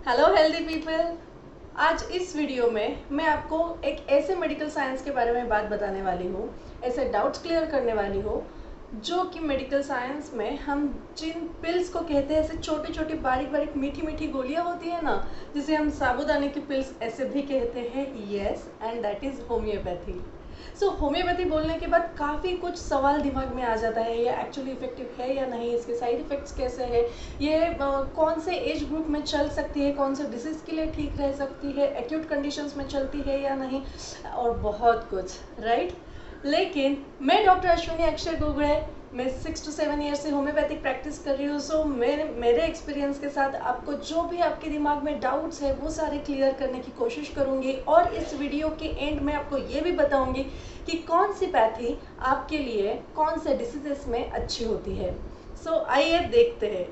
Hello healthy people. आज इस video में मैं आपको एक ऐसे मेडिकल साइंस के बारे में बात बताने वाली हूँ, ऐसे डाउट्स क्लियर करने वाली हूँ जो कि मेडिकल साइंस में हम जिन पिल्स को कहते हैं, ऐसे छोटी छोटी बारीक बारीक मीठी मीठी गोलियाँ होती है ना, जिसे हम साबूदाने की पिल्स ऐसे भी कहते हैं। Yes, and that is homeopathy. So homeopathy बोलने के बाद काफ़ी कुछ सवाल दिमाग में आ जाता है, ये एक्चुअली इफेक्टिव है या नहीं, इसके साइड इफ़ेक्ट्स कैसे है, ये कौन से एज ग्रुप में चल सकती है, कौन से डिसीज़ के लिए ठीक रह सकती है, एक्यूट कंडीशंस में चलती है या नहीं, और बहुत कुछ, राइट। लेकिन मैं डॉक्टर अश्विनी अक्षर गुगड़े, मैं 6 to 7 ईयर से होम्योपैथिक प्रैक्टिस कर रही हूँ। सो मेरे एक्सपीरियंस के साथ आपको जो भी आपके दिमाग में डाउट्स है वो सारे क्लियर करने की कोशिश करूँगी, और इस वीडियो के एंड में आपको ये भी बताऊँगी कि कौन सी पैथी आपके लिए कौन से डिसीजेस में अच्छी होती है। सो आइए देखते हैं।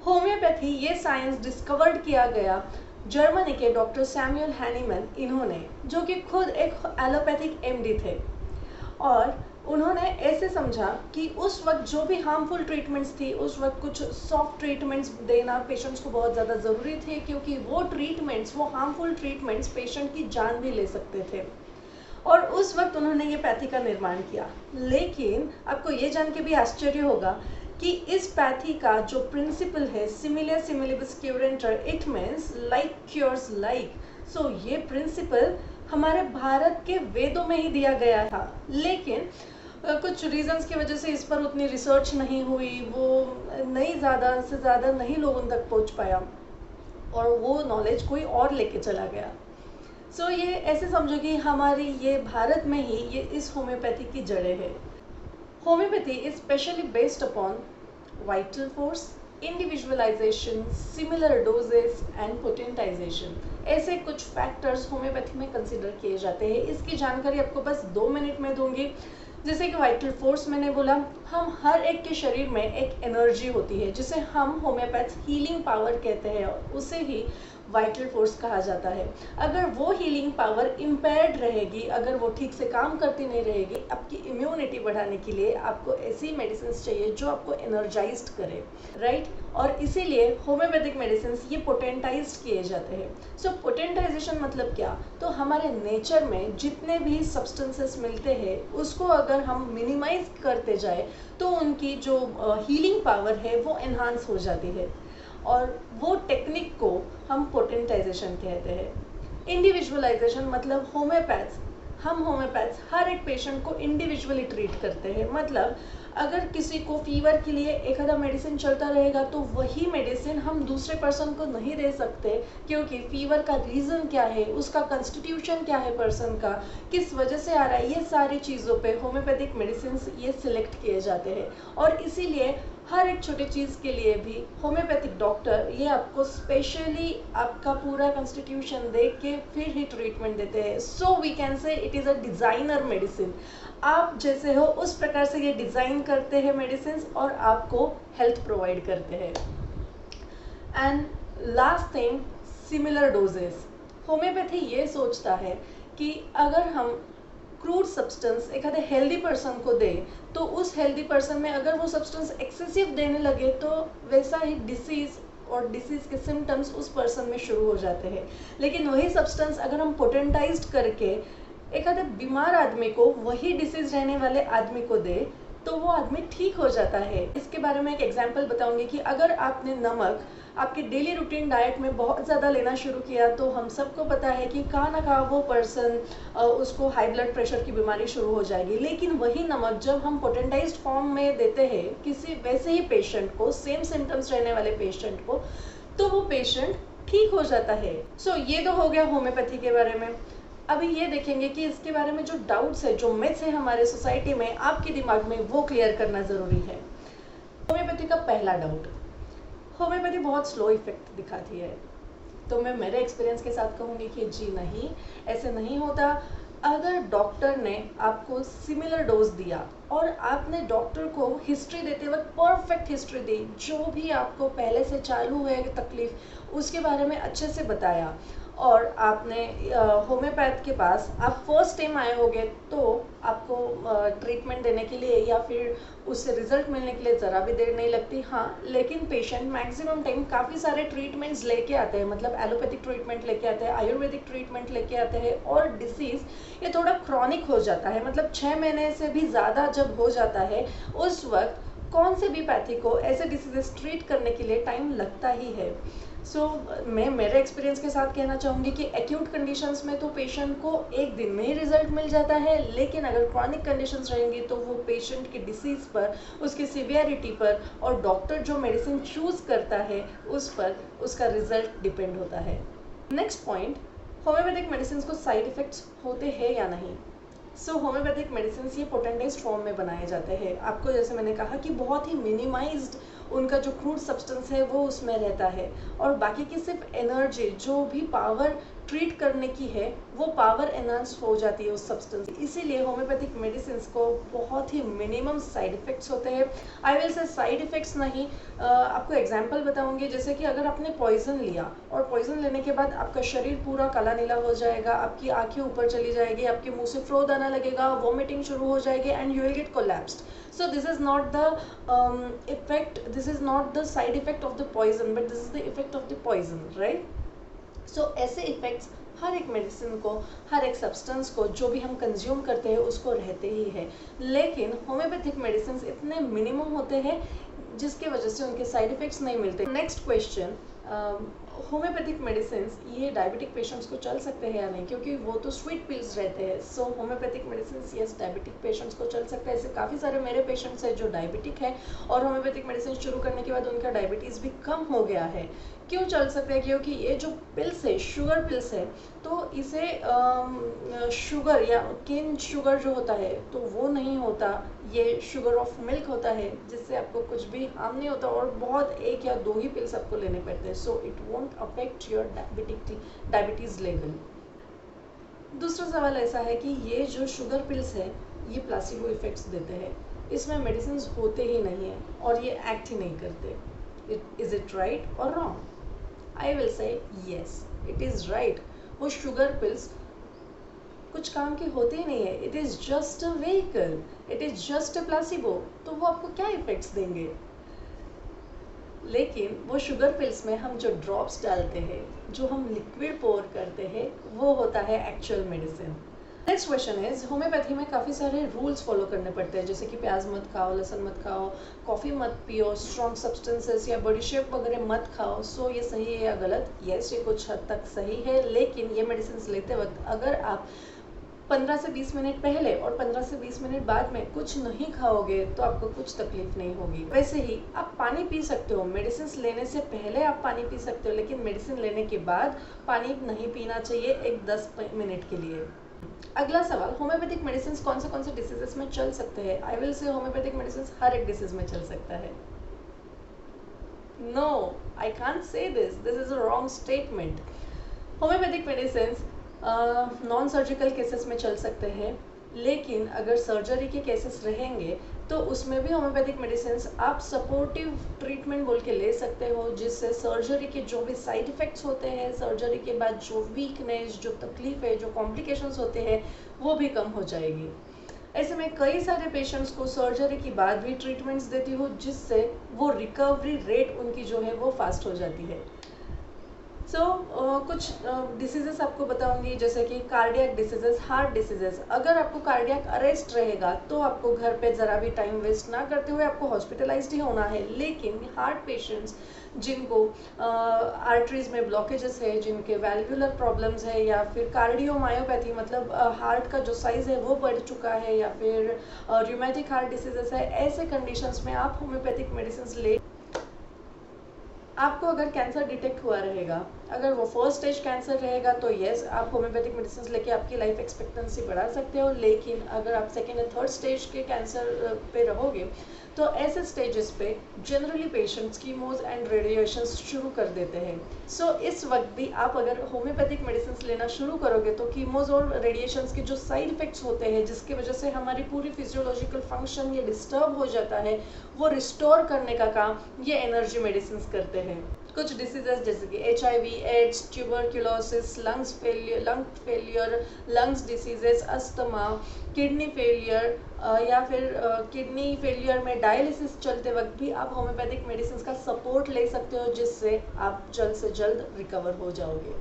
होम्योपैथी ये साइंस डिस्कवर्ड किया गया जर्मनी के डॉक्टर सैमुअल हैनीमैन इन्होंने, जो कि खुद एक एलोपैथिक एमडी थे। और उन्होंने ऐसे समझा कि उस वक्त जो भी हार्मफुल ट्रीटमेंट्स थी, उस वक्त कुछ सॉफ्ट ट्रीटमेंट्स देना पेशेंट्स को बहुत ज़्यादा ज़रूरी थे, क्योंकि वो हार्मफुल ट्रीटमेंट्स पेशेंट की जान भी ले सकते थे। और उस वक्त उन्होंने ये पैथी का निर्माण किया। लेकिन आपको ये जान के भी आश्चर्य होगा कि इस पैथी का जो प्रिंसिपल है, similia similibus curentur, it means like cures like. So ये प्रिंसिपल हमारे भारत के वेदों में ही दिया गया था। लेकिन कुछ रीजंस की वजह से इस पर उतनी रिसर्च नहीं हुई, वो नहीं, ज़्यादा से ज़्यादा नहीं लोग उन तक पहुंच पाया, और वो नॉलेज कोई और लेके चला गया। सो ये ऐसे समझो कि हमारी ये भारत में ही ये इस होम्योपैथी की जड़ें हैं। Homeopathy is specially based upon vital force, individualisation, similar doses and potentisation. ऐसे कुछ फैक्टर्स होम्योपैथी में कंसिडर किए जाते हैं। इसकी जानकारी आपको बस 2 मिनट में दूंगी। जैसे कि वाइटल फोर्स मैंने बोला, हम हर एक के शरीर में एक एनर्जी होती है जिसे हम होम्योपैथ हीलिंग पावर कहते हैं, उसे ही वाइटल फोर्स कहा जाता है। अगर वो हीलिंग पावर इम्पेयर्ड रहेगी, अगर वो ठीक से काम करती नहीं रहेगी, आपकी इम्यूनिटी बढ़ाने के लिए आपको ऐसी मेडिसिन चाहिए जो आपको एनर्जाइज्ड करे, राइट। और इसीलिए होम्योपैथिक मेडिसिन ये पोटेंटाइज्ड किए जाते हैं। सो पोटेंटाइजेशन मतलब क्या, तो हमारे नेचर में जितने भी सब्सटेंसेस मिलते हैं उसको अगर हम मिनिमाइज करते जाए तो उनकी जो हीलिंग पावर है वो एनहांस हो जाती है, और वो टेक्निक को हम पोटेंटाइजेशन कहते हैं। इंडिविजुअलाइजेशन मतलब हम होम्योपैथ्स हर एक पेशेंट को इंडिविजुअली ट्रीट करते हैं। मतलब अगर किसी को फीवर के लिए एक आधा मेडिसिन चलता रहेगा तो वही मेडिसिन हम दूसरे पर्सन को नहीं दे सकते, क्योंकि फीवर का रीज़न क्या है, उसका कॉन्स्टिट्यूशन क्या है, पर्सन का किस वजह से आ रहा है, ये सारी चीज़ों पे होम्योपैथिक मेडिसिन ये सिलेक्ट किए जाते हैं। और इसीलिए हर एक छोटी चीज़ के लिए भी होम्योपैथिक डॉक्टर ये आपको स्पेशली आपका पूरा कॉन्स्टिट्यूशन देख के फिर ही ट्रीटमेंट देते हैं। So we can say it is a designer medicine. आप जैसे हो उस प्रकार से ये डिज़ाइन करते हैं मेडिसिन, और आपको हेल्थ प्रोवाइड करते हैं। And last thing, similar doses. Homeopathy ये सोचता है कि अगर हम क्रूड सब्सटेंस एक आधे हेल्दी पर्सन को दे, तो उस हेल्दी पर्सन में अगर वो सब्सटेंस एक्सेसिव देने लगे तो वैसा ही डिसीज़ और डिसीज़ के सिम्टम्स उस पर्सन में शुरू हो जाते हैं। लेकिन वही सब्सटेंस अगर हम पोटेंटाइज्ड करके एक आधे बीमार आदमी को वही डिसीज़ रहने वाले आदमी को दे, तो वो आदमी ठीक हो जाता है। इसके बारे में एक एग्जांपल बताऊंगी कि अगर आपने नमक आपके डेली रूटीन डाइट में बहुत ज़्यादा लेना शुरू किया, तो हम सबको पता है कि कहाँ ना कहाँ वो पर्सन उसको हाई ब्लड प्रेशर की बीमारी शुरू हो जाएगी। लेकिन वही नमक जब हम पोटेंटाइज्ड फॉर्म में देते हैं किसी वैसे ही पेशेंट को, सेम सिम्टम्स रहने वाले पेशेंट को, तो वो पेशेंट ठीक हो जाता है। सो ये तो हो गया होम्योपैथी के बारे में। अभी ये देखेंगे कि इसके बारे में जो डाउट्स है, जो मिथ्स है हमारे सोसाइटी में, आपके दिमाग में वो क्लियर करना ज़रूरी है। होम्योपैथी का पहला डाउट, होम्योपैथी बहुत स्लो इफेक्ट दिखाती है। तो मैं मेरे एक्सपीरियंस के साथ कहूँगी कि जी नहीं, ऐसे नहीं होता। अगर डॉक्टर ने आपको सिमिलर डोज दिया और आपने डॉक्टर को हिस्ट्री देते वक्त परफेक्ट हिस्ट्री दी, जो भी आपको पहले से चालू है तकलीफ उसके बारे में अच्छे से बताया, और आपने होम्योपैथ के पास आप फर्स्ट टाइम आए होगे तो आपको ट्रीटमेंट देने के लिए या फिर उससे रिजल्ट मिलने के लिए ज़रा भी देर नहीं लगती। हाँ, लेकिन पेशेंट मैक्सिमम टाइम काफ़ी सारे ट्रीटमेंट्स लेके आते हैं, मतलब एलोपैथिक ट्रीटमेंट लेके आते हैं, आयुर्वेदिक ट्रीटमेंट लेके आते हैं, और डिसीज़ ये थोड़ा क्रॉनिक हो जाता है, मतलब 6 महीने से भी ज़्यादा जब हो जाता है उस वक्त कौन से भी पैथी को ऐसे डिसीजेस ट्रीट करने के लिए टाइम लगता ही है। मैं मेरे एक्सपीरियंस के साथ कहना चाहूँगी कि एक्यूट कंडीशंस में तो पेशेंट को एक दिन में ही रिजल्ट मिल जाता है, लेकिन अगर क्रॉनिक कंडीशंस रहेंगी तो वो पेशेंट की डिसीज़ पर, उसकी सिवियरिटी पर और डॉक्टर जो मेडिसिन चूज़ करता है उस पर उसका रिजल्ट डिपेंड होता है। नेक्स्ट पॉइंट, होम्योपैथिक मेडिसिन को साइड इफ़ेक्ट्स होते हैं या नहीं। होम्योपैथिक मेडिसिन ये पोटेंटाइज्ड फॉर्म में बनाए जाते हैं। आपको जैसे मैंने कहा कि बहुत ही मिनिमाइज्ड उनका जो क्रूड सब्सटेंस है वो उसमें रहता है, और बाकी की सिर्फ एनर्जी जो भी पावर ट्रीट करने की है वो पावर एनहांस हो जाती है उस सब्सटेंस। इसीलिए होम्योपैथिक मेडिसिन को बहुत ही मिनिमम साइड इफ़ेक्ट्स होते हैं। आई विल से साइड इफ़ेक्ट्स नहीं, आपको एग्जांपल बताऊंगी। जैसे कि अगर आपने पॉइजन लिया और पॉइजन लेने के बाद आपका शरीर पूरा काला नीला हो जाएगा, आपकी आंखें ऊपर चली जाएगी, आपके मुंह से फ्लोद आना लगेगा, वॉमिटिंग शुरू हो जाएगी and you will get collapsed. So this is not the effect, this is not the side effect of the poison, but this is the effect of the poison, right? ऐसे इफेक्ट्स हर एक medicine को, हर एक substance को जो भी हम consume करते हैं उसको रहते ही है, लेकिन होम्योपैथिक मेडिसिन इतने मिनिमम होते हैं जिसके वजह से उनके साइड इफेक्ट्स नहीं मिलते। नेक्स्ट क्वेश्चन, होम्योपैथिक मेडिसिन ये डायबिटिक पेशेंट्स को चल सकते हैं या नहीं, क्योंकि वो तो स्वीट पिल्स रहते हैं। Homeopathic medicine yes diabetic patients को चल सकता है। ऐसे काफ़ी सारे मेरे पेशेंट्स हैं जो डायबिटिक है और होम्योपैथिक मेडिसिन शुरू करने के बाद उनका डायबिटीज़ भी कम हो गया है। क्यों चल सकते हैं? क्योंकि ये जो पिल्स है, शुगर पिल्स है, तो इसे शुगर या केन शुगर जो होता है तो वो नहीं होता, ये शुगर ऑफ मिल्क होता है जिससे आपको कुछ भी हार्म नहीं होता, और बहुत एक या दो ही पिल्स आपको लेने पड़ते हैं। It won't affect your diabetes level. दूसरा सवाल ऐसा है कि ये जो शुगर पिल्स है ये प्लासिबो इफेक्ट्स देते हैं, इसमें मेडिसिन होते ही नहीं है और ये एक्ट ही नहीं करते। इज इट राइट और रॉन्ग? आई विल से येस, इट इज़ राइट। वो शुगर पिल्स कुछ काम के होते ही नहीं है, it is just a vehicle, it is just a placebo. तो वो आपको क्या इफेक्ट्स देंगे? लेकिन वो शुगर पिल्स में हम जो ड्रॉप्स डालते हैं, जो हम लिक्विड पोर करते हैं, वो होता है actual medicine. Next question is, homeopathy में काफ़ी सारे रूल्स फॉलो करने पड़ते हैं, जैसे कि प्याज मत खाओ, लहसुन मत खाओ, कॉफ़ी मत पियो, स्ट्रॉन्ग सब्सटेंसेस या बॉडी शेप वगैरह मत खाओ। ये सही है या गलत? यस, ये कुछ हद तक सही है, लेकिन ये मेडिसिन लेते वक्त अगर आप 15 से 20 मिनट पहले और 15 से 20 मिनट बाद में कुछ नहीं खाओगे तो आपको कुछ तकलीफ नहीं होगी। वैसे ही आप पानी पी सकते हो, मेडिसिन लेने से पहले आप पानी पी सकते हो, लेकिन मेडिसिन लेने के बाद पानी नहीं पीना चाहिए एक 10 मिनट के लिए। अगला सवाल, होम्योपैथिक मेडिसिन कौन से डिसीजेस में चल सकते हैं? I will say homeopathic medicine हर एक डिसीज में चल सकता है। No, I can't say this is a wrong statement. Homeopathic medicine non surgical cases में चल सकते हैं, लेकिन अगर सर्जरी के केसेस रहेंगे तो उसमें भी होम्योपैथिक मेडिसिन आप सपोर्टिव ट्रीटमेंट बोल के ले सकते हो, जिससे सर्जरी के जो भी साइड इफ़ेक्ट्स होते हैं, सर्जरी के बाद जो वीकनेस, जो तकलीफ है, जो कॉम्प्लिकेशंस होते हैं, वो भी कम हो जाएगी। ऐसे में कई सारे पेशेंट्स को सर्जरी के बाद भी ट्रीटमेंट्स देती हूँ, जिससे वो रिकवरी रेट उनकी जो है वो फास्ट हो जाती है। कुछ डिसीजेस आपको बताऊंगी, जैसे कि कार्डियक डिसीजेस, हार्ट डिसीजेस। अगर आपको कार्डियक अरेस्ट रहेगा तो आपको घर पे ज़रा भी टाइम वेस्ट ना करते हुए आपको हॉस्पिटलाइज्ड ही होना है, लेकिन हार्ट पेशेंट्स जिनको आर्टरीज में ब्लॉकेजेस है, जिनके वैल्वुलर प्रॉब्लम्स है, या फिर कार्डियोमायोपैथी मतलब हार्ट का जो साइज़ है वो बढ़ चुका है, या फिर रूमेटिक हार्ट डिसीजेस है, ऐसे कंडीशंस में आप होम्योपैथिक मेडिसिन ले। आपको अगर कैंसर डिटेक्ट हुआ रहेगा, अगर वो फर्स्ट स्टेज कैंसर रहेगा तो यस, आप होम्योपैथिक मेडिसिन लेके आपकी लाइफ एक्सपेक्टेंसी बढ़ा सकते हो, लेकिन अगर आप सेकेंड या थर्ड स्टेज के कैंसर पे रहोगे तो ऐसे स्टेजेस पे generally patients chemos and radiations शुरू कर देते हैं। इस वक्त भी आप अगर होम्योपैथिक मेडिसिन लेना शुरू करोगे तो कीमोज और रेडिएशंस के जो साइड इफेक्ट्स होते हैं, जिसकी वजह से हमारी पूरी फिजियोलॉजिकल फंक्शन ये डिस्टर्ब हो जाता है, वो रिस्टोर करने का काम ये एनर्जी मेडिसिन करते हैं। कुछ डिसीजेस जैसे कि HIV, AIDS, tuberculosis, lung failure, lungs diseases, asthma, kidney failure या फिर किडनी फेलियर में डायलिसिस चलते वक्त भी आप होम्योपैथिक मेडिसिन का सपोर्ट ले सकते हो, जिससे आप जल्द से जल्द रिकवर हो जाओगे।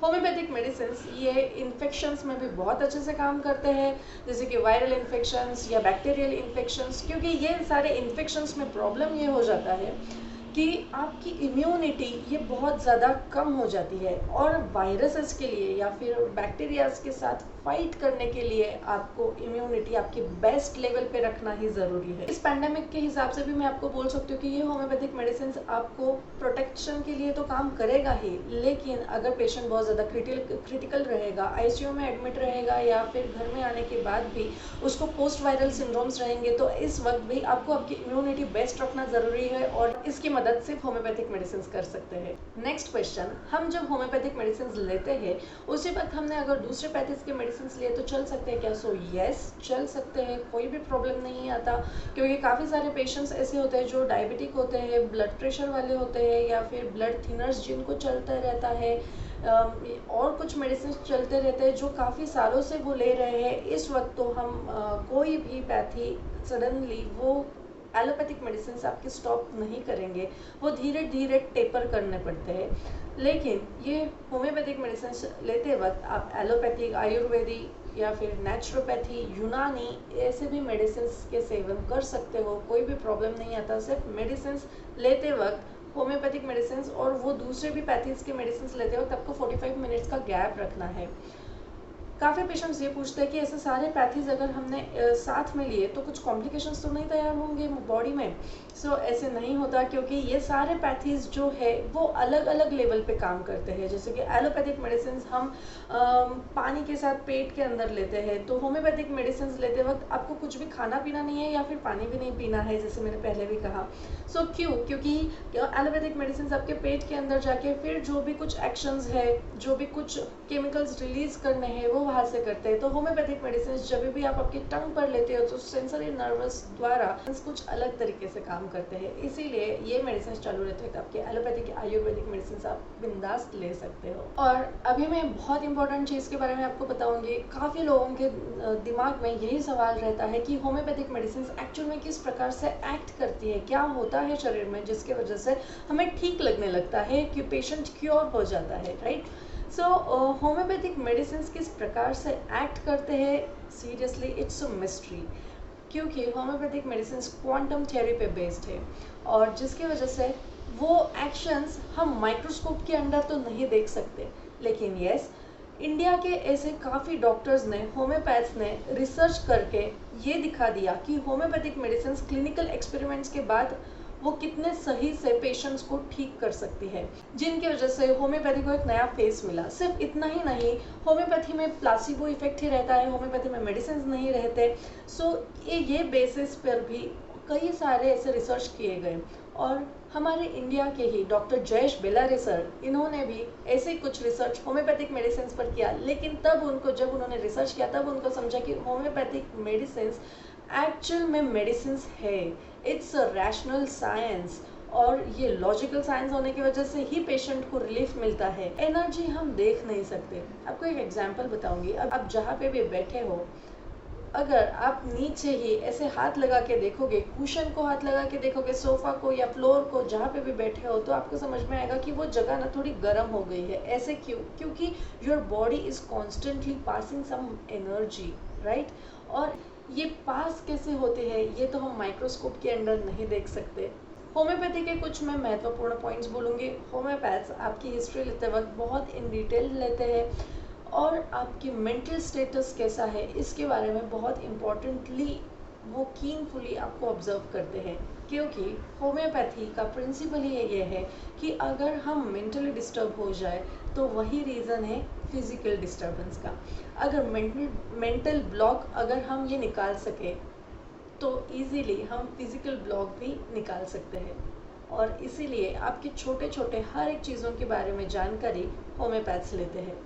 होम्योपैथिक मेडिसिन ये इन्फेक्शंस में भी बहुत अच्छे से काम करते हैं, जैसे कि वायरल इन्फेक्शंस या बैक्टीरियल इन्फेक्शंस, क्योंकि ये सारे इन्फेक्शंस में प्रॉब्लम ये हो जाता है कि आपकी इम्यूनिटी ये बहुत ज़्यादा कम हो जाती है, और वायरसेस के लिए या फिर बैक्टीरियाज के साथ फाइट करने के लिए आपको इम्यूनिटी आपकी बेस्ट लेवल पे रखना ही ज़रूरी है। इस पैंडेमिक के हिसाब से भी मैं आपको बोल सकती हूँ कि ये होम्योपैथिक मेडिसिन आपको प्रोटेक्शन के लिए तो काम करेगा ही, लेकिन अगर पेशेंट बहुत ज़्यादा क्रिटिकल रहेगा, ICU में एडमिट रहेगा या फिर घर में आने के बाद भी उसको पोस्ट वायरल सिंड्रोम्स रहेंगे, तो इस वक्त भी आपको आपकी इम्यूनिटी बेस्ट रखना ज़रूरी है, और इसकी मदद से होम्योपैथिक मेडिसिन कर सकते हैं। नेक्स्ट क्वेश्चन, हम जब होम्योपैथिक मेडिसिन लेते हैं उसी वक्त हमने अगर दूसरे पैथीज के मेडिसिन लिए तो चल सकते हैं क्या? सो यस, चल सकते हैं, कोई भी प्रॉब्लम नहीं आता, क्योंकि काफ़ी सारे पेशेंट्स ऐसे होते हैं जो डायबिटिक होते हैं, ब्लड प्रेशर वाले होते हैं, या फिर ब्लड थिनर्स जिनको चलता रहता है, और कुछ मेडिसिन चलते रहते हैं जो काफ़ी सालों से वो ले रहे हैं। इस वक्त तो हम कोई भी पैथी सडनली वो एलोपैथिक मेडिसिन आपके स्टॉप नहीं करेंगे, वो धीरे धीरे टेपर करने पड़ते हैं। लेकिन ये होम्योपैथिक मेडिसिन लेते वक्त आप एलोपैथिक, आयुर्वेदिक या फिर नेचुरोपैथी, यूनानी ऐसे भी मेडिसिन के सेवन कर सकते हो, कोई भी प्रॉब्लम नहीं आता। सिर्फ मेडिसिन लेते वक्त होम्योपैथिक मेडिसिन और वो दूसरे भी पैथीज के मेडिसिन लेते वक्त आपको 45 मिनट्स का गैप रखना है। काफ़ी पेशेंट्स ये पूछते हैं कि ऐसे सारे पैथीज अगर हमने साथ में लिए तो कुछ कॉम्प्लिकेशंस तो नहीं तैयार होंगे बॉडी में? ऐसे नहीं होता, क्योंकि ये सारे पैथीज जो है वो अलग अलग लेवल पे काम करते हैं। जैसे कि एलोपैथिक मेडिसिन हम पानी के साथ पेट के अंदर लेते हैं, तो होम्योपैथिक मेडिसिन लेते वक्त आपको कुछ भी खाना पीना नहीं है या फिर पानी भी नहीं पीना है, जैसे मैंने पहले भी कहा। क्यों? क्योंकि एलोपैथिक मेडिसिन आपके पेट के अंदर जाके फिर जो भी कुछ एक्शंस है, जो भी कुछ केमिकल्स रिलीज करने हैं वो वहाँ से करते हैं। तो होम्योपैथिक मेडिसिन जब भी आप आपकी टंग पर लेते हो तो सेंसरी नर्वस द्वारा कुछ अलग तरीके से काम करते हैं, इसीलिए ये मेडिसिन चालू रहते हैं तो आपके एलोपैथिक आयुर्वेदिक मेडिसिन आप बिंदास ले सकते हो। और अभी मैं बहुत इंपॉर्टेंट चीज़ के बारे में आपको बताऊंगी। काफ़ी लोगों के दिमाग में यही सवाल रहता है कि होम्योपैथिक मेडिसिन एक्चुअल में किस प्रकार से एक्ट करती है, क्या होता है शरीर में जिसके वजह से हमें ठीक लगने लगता है कि पेशेंट क्योर हो जाता है, राइट? होम्योपैथिक मेडिसिन किस प्रकार से एक्ट करते हैं, सीरियसली इट्स अ मिस्ट्री, क्योंकि होम्योपैथिक मेडिसिन क्वांटम थ्योरी पे बेस्ड है, और जिसकी वजह से वो एक्शंस हम माइक्रोस्कोप के अंदर तो नहीं देख सकते। लेकिन यस, इंडिया के ऐसे काफ़ी डॉक्टर्स ने, होम्योपैथ्स ने रिसर्च करके ये दिखा दिया कि होम्योपैथिक मेडिसिन क्लिनिकल एक्सपेरिमेंट्स के बाद वो कितने सही से पेशेंट्स को ठीक कर सकती है, जिनकी वजह से होम्योपैथी को एक नया फेस मिला। सिर्फ इतना ही नहीं, होम्योपैथी में प्लासिबो इफेक्ट ही रहता है, होम्योपैथी में मेडिसिन नहीं रहते। ये बेसिस पर भी कई सारे ऐसे रिसर्च किए गए, और हमारे इंडिया के ही डॉक्टर जयेश बेलारे सर, इन्होंने भी ऐसे कुछ रिसर्च होम्योपैथिक मेडिसिन पर किया। लेकिन जब उन्होंने रिसर्च किया तब उनको समझा कि होम्योपैथिक मेडिसिन एक्चुअल में मेडिसिन है, इट्स अ रैशनल साइंस, और ये लॉजिकल साइंस होने की वजह से ही पेशेंट को रिलीफ मिलता है। एनर्जी हम देख नहीं सकते। आपको एक एग्जांपल बताऊंगी। अब आप जहाँ पे भी बैठे हो, अगर आप नीचे ही ऐसे हाथ लगा के देखोगे, कुशन को हाथ लगा के देखोगे, सोफा को या फ्लोर को, जहाँ पे भी बैठे हो, तो आपको समझ में आएगा कि वो जगह ना थोड़ी गर्म हो गई है। ऐसे क्यों? क्योंकि your body is constantly passing some energy, right? और ये पास कैसे होते हैं ये तो हम माइक्रोस्कोप के अंदर नहीं देख सकते। होम्योपैथी के कुछ मैं महत्वपूर्ण पॉइंट्स बोलूँगी। होम्योपैथ्स आपकी हिस्ट्री लेते वक्त बहुत इन डिटेल लेते हैं, और आपकी मेंटल स्टेटस कैसा है इसके बारे में बहुत इम्पोर्टेंटली वो कीनफुली आपको ऑब्जर्व करते हैं, क्योंकि होम्योपैथी का प्रिंसिपल ही ये है कि अगर हम मेंटली डिस्टर्ब हो जाए तो वही रीज़न है फिजिकल डिस्टर्बेंस का। अगर मेंटल ब्लॉक अगर हम ये निकाल सके तो इजीली हम फिजिकल ब्लॉक भी निकाल सकते हैं, और इसीलिए आपके छोटे छोटे हर एक चीज़ों के बारे में जानकारी होम्योपैथ्स लेते हैं।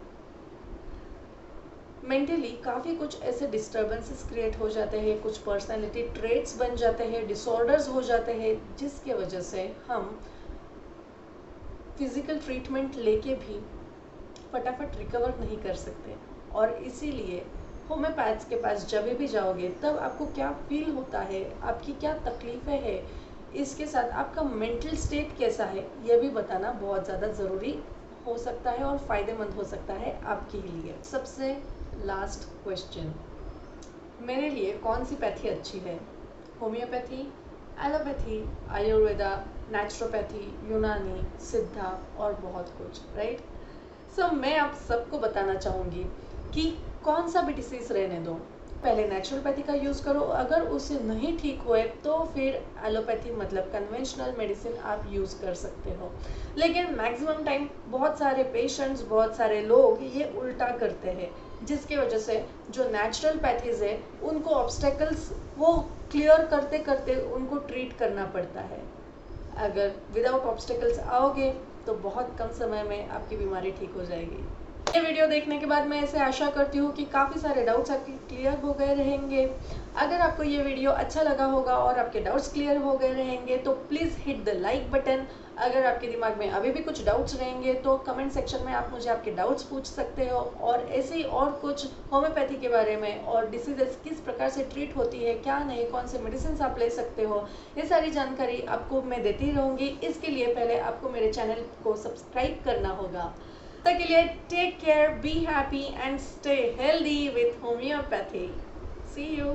मेंटली काफ़ी कुछ ऐसे डिस्टर्बेंसेस क्रिएट हो जाते हैं, कुछ पर्सनालिटी ट्रेट्स बन जाते हैं, डिसऑर्डर्स हो जाते हैं, जिसके वजह से हम फिज़िकल ट्रीटमेंट लेके भी फटाफट रिकवर नहीं कर सकते। और इसीलिए होम्योपैथ्स के पास जब भी जाओगे तब आपको क्या फील होता है, आपकी क्या तकलीफ़ें हैं, इसके साथ आपका मेंटल स्टेट कैसा है, यह भी बताना बहुत ज़्यादा ज़रूरी हो सकता है और फ़ायदेमंद हो सकता है आपके लिए। सबसे लास्ट क्वेश्चन, मेरे लिए कौन सी पैथी अच्छी है? होम्योपैथी, एलोपैथी, आयुर्वेदा, नेचुरोपैथी, यूनानी, सिद्धा और बहुत कुछ, राइट? मैं आप सबको बताना चाहूँगी कि कौन सा भी डिसीज़ रहने दो, पहले नेचुरोपैथी का यूज़ करो, अगर उससे नहीं ठीक हुए तो फिर एलोपैथी मतलब कन्वेंशनल मेडिसिन आप यूज़ कर सकते हो। लेकिन मैक्सिमम टाइम बहुत सारे पेशेंट्स, बहुत सारे लोग ये उल्टा करते हैं, जिसकी वजह से जो नेचुरल पैथीज़ है उनको ऑब्स्टेकल्स वो क्लियर करते करते उनको ट्रीट करना पड़ता है। अगर विदाउट ऑब्स्टेकल्स आओगे तो बहुत कम समय में आपकी बीमारी ठीक हो जाएगी। ये वीडियो देखने के बाद मैं ऐसे आशा करती हूँ कि काफ़ी सारे डाउट्स आपके क्लियर हो गए रहेंगे। अगर आपको ये वीडियो अच्छा लगा होगा और आपके डाउट्स क्लियर हो गए रहेंगे तो please hit the like button. अगर आपके दिमाग में अभी भी कुछ डाउट्स रहेंगे तो कमेंट सेक्शन में आप मुझे आपके डाउट्स पूछ सकते हो, और ऐसे ही और कुछ होम्योपैथी के बारे में और डिसीजेस किस प्रकार से ट्रीट होती है, क्या नहीं, कौन से मेडिसिन आप ले सकते हो, ये सारी जानकारी आपको मैं देती रहूँगी। इसके लिए पहले आपको मेरे चैनल को सब्सक्राइब करना होगा। तब तक के लिए take care, be happy and stay healthy with homeopathy. See you.